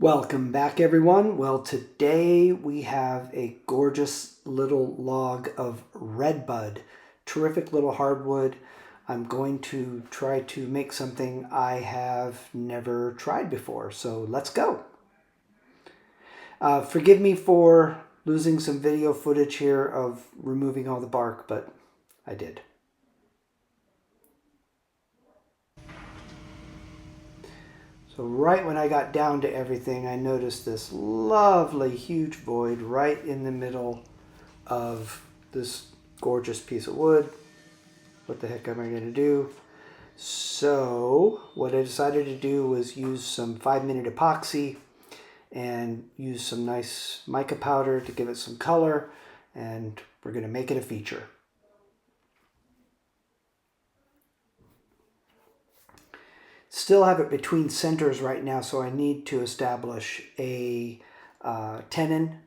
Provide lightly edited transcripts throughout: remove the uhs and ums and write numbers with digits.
Welcome back, everyone. Well, today we have a gorgeous little log of redbud, terrific little hardwood. I'm going to try to make something I have never tried before, so let's go. Forgive me for losing some video footage here of removing all the bark, but I did. So right when I got down to everything, I noticed this lovely huge void right in the middle of this gorgeous piece of wood. What the heck am I going to do? So what I decided to do was use some 5-minute epoxy and use some nice mica powder to give it some color, and we're going to make it a feature. Still have it between centers right now, so I need to establish a tenon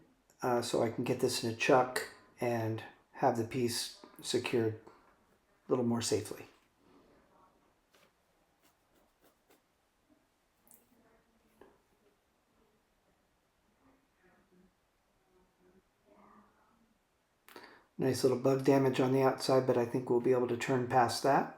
so I can get this in a chuck and have the piece secured a little more safely. Nice little bug damage on the outside, but I think we'll be able to turn past that.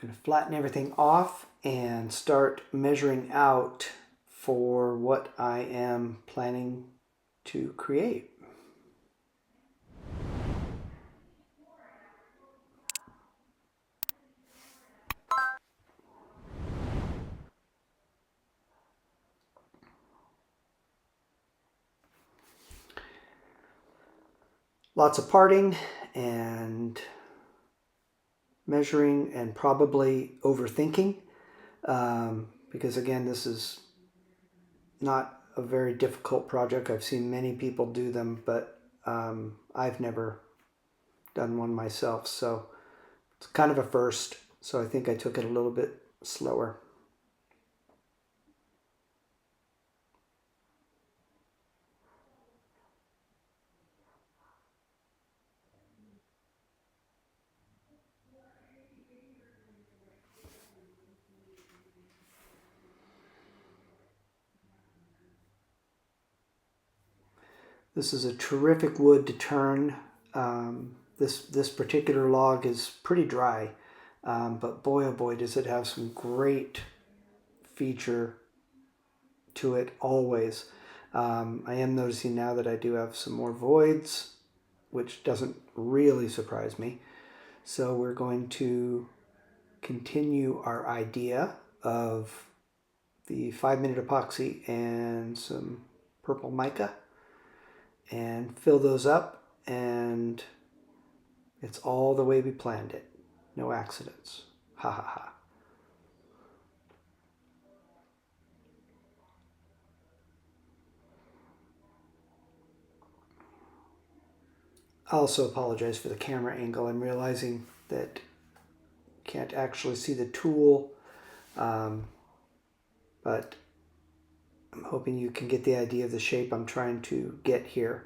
Going to flatten everything off and start measuring out for what I am planning to create. Lots of parting and measuring and probably overthinking because again, this is not a very difficult project. I've seen many people do them, but I've never done one myself, so it's kind of a first, so I think I took it a little bit slower. This is a terrific wood to turn. This particular log is pretty dry, but boy oh boy does it have some great feature to it always. I am noticing now that I do have some more voids, which doesn't really surprise me. So we're going to continue our idea of the 5-minute epoxy and some purple mica and fill those up, and it's all the way we planned it. No accidents. Ha ha ha. I also apologize for the camera angle. I'm realizing that you can't actually see the tool, but I'm hoping you can get the idea of the shape I'm trying to get here.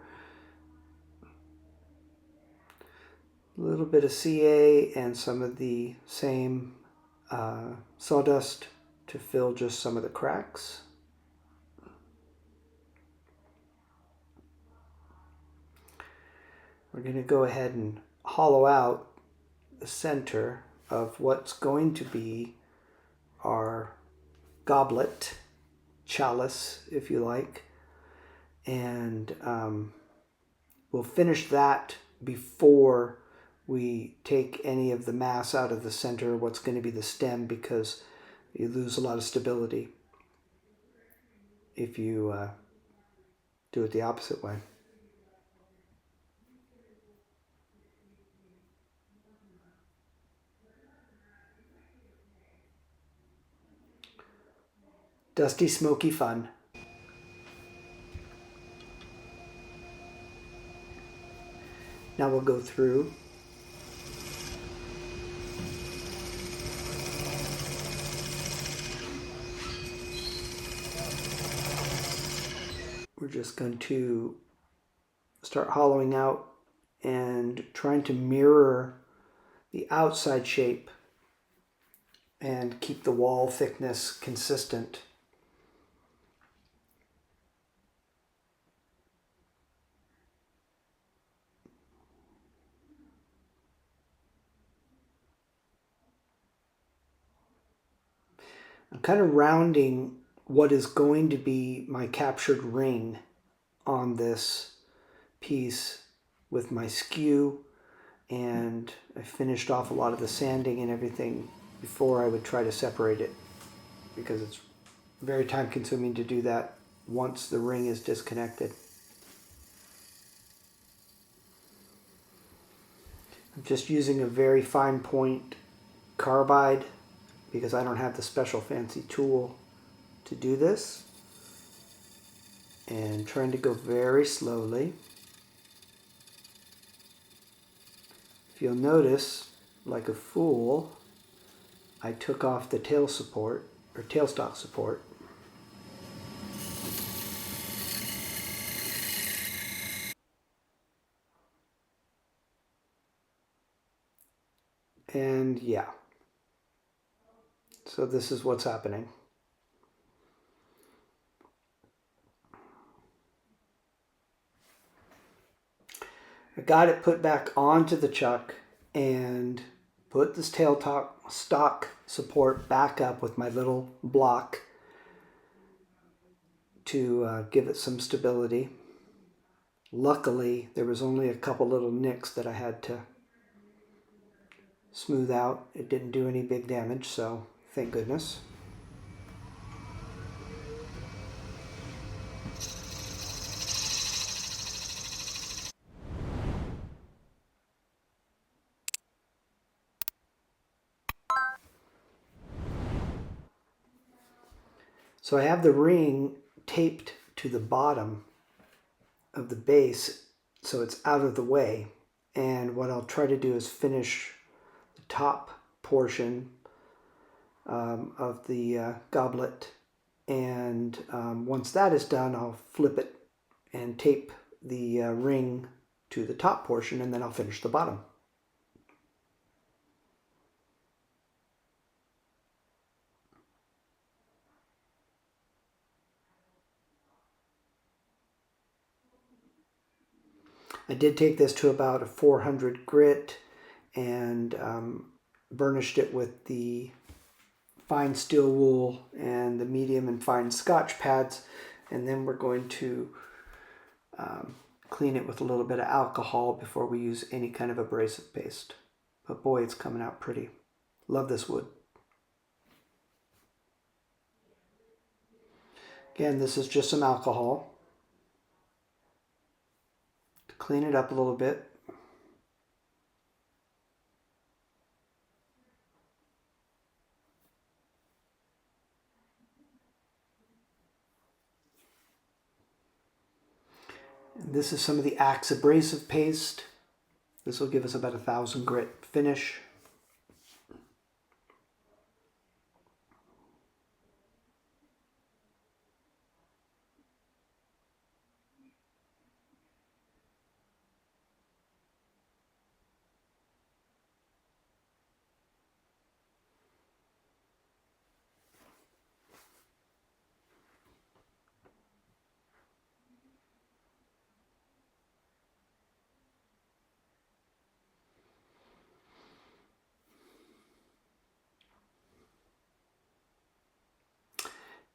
A little bit of CA and some of the same sawdust to fill just some of the cracks. We're going to go ahead and hollow out the center of what's going to be our goblet, chalice if you like, and we'll finish that before we take any of the mass out of the center, what's going to be the stem, because you lose a lot of stability if you do it the opposite way. Dusty, smoky fun. Now we'll go through we're just going to start hollowing out and trying to mirror the outside shape and keep the wall thickness consistent. I'm kind of rounding what is going to be my captured ring on this piece with my skew, and I finished off a lot of the sanding and everything before I would try to separate it, because it's very time consuming to do that once the ring is disconnected. I'm just using a very fine point carbide because I don't have the special fancy tool to do this, and trying to go very slowly. If you'll notice, like a fool, I took off the tail support, or tailstock support. And yeah, so this is what's happening. I got it put back onto the chuck and put this tailstock support back up with my little block to give it some stability. Luckily, there was only a couple little nicks that I had to smooth out. It didn't do any big damage, so thank goodness. So I have the ring taped to the bottom of the base so it's out of the way. And what I'll try to do is finish the top portion of the goblet. And once that is done, I'll flip it and tape the ring to the top portion, and then I'll finish the bottom. I did take this to about a 400 grit and burnished it with the fine steel wool and the medium and fine Scotch pads, and then we're going to clean it with a little bit of alcohol before we use any kind of abrasive paste. But boy, it's coming out pretty. Love this wood. Again, this is just some alcohol to clean it up a little bit. And this is some of the Axe abrasive paste. This will give us about 1,000 grit finish.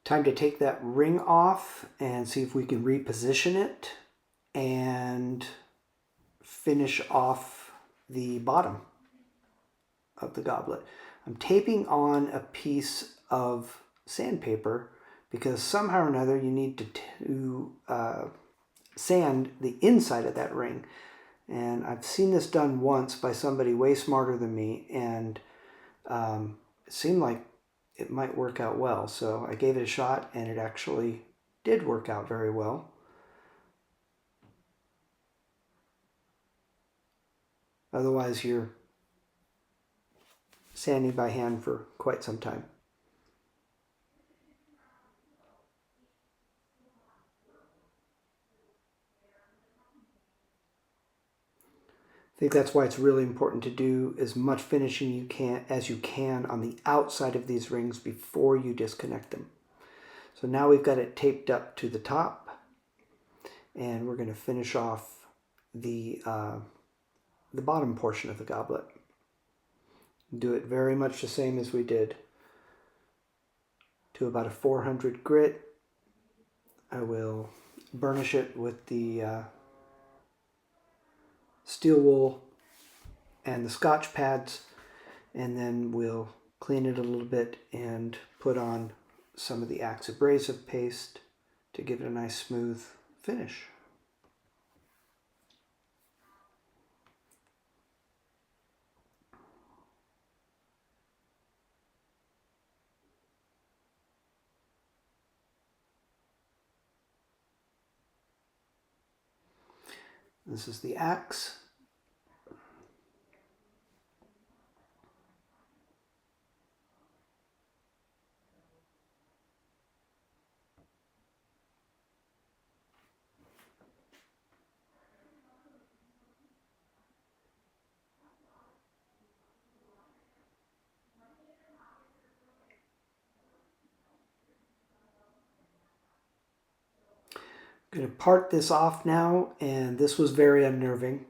Time to take that ring off and see if we can reposition it and finish off the bottom of the goblet. I'm taping on a piece of sandpaper because somehow or another you need to sand the inside of that ring. And I've seen this done once by somebody way smarter than me, and it seemed like it might work out well. So I gave it a shot, and it actually did work out very well. Otherwise, you're sanding by hand for quite some time. I think that's why it's really important to do as much finishing as you can on the outside of these rings before you disconnect them. So now we've got it taped up to the top, and we're going to finish off the bottom portion of the goblet. Do it very much the same as we did to about a 400 grit. I will burnish it with the steel wool and the Scotch pads, and then we'll clean it a little bit and put on some of the Axe abrasive paste to give it a nice smooth finish. This is the axe. I'm going to part this off now, and this was very unnerving.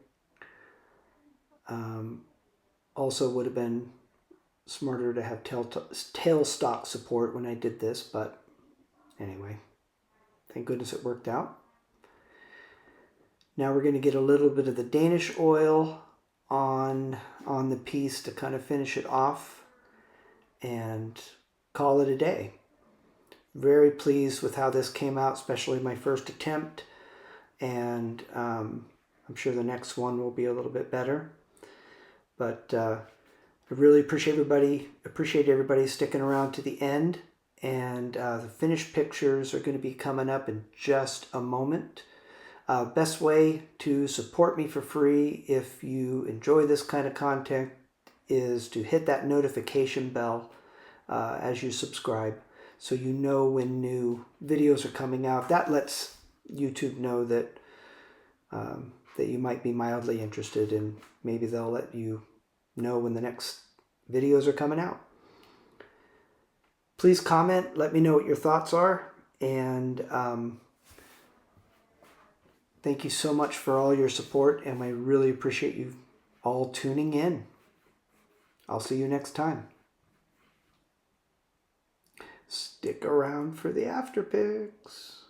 Also would have been smarter to have tailstock support when I did this, but anyway, thank goodness it worked out. Now we're going to get a little bit of the Danish oil on the piece to kind of finish it off and call it a day. Very pleased with how this came out, especially my first attempt, and I'm sure the next one will be a little bit better. But I really appreciate everybody sticking around to the end, and the finished pictures are going to be coming up in just a moment. Best way to support me for free if you enjoy this kind of content is to hit that notification bell as you subscribe, so you know when new videos are coming out. That lets YouTube know that that you might be mildly interested, and maybe they'll let you know when the next videos are coming out. Please comment, let me know what your thoughts are, and thank you so much for all your support, and I really appreciate you all tuning in. I'll see you next time. Stick around for the after pics.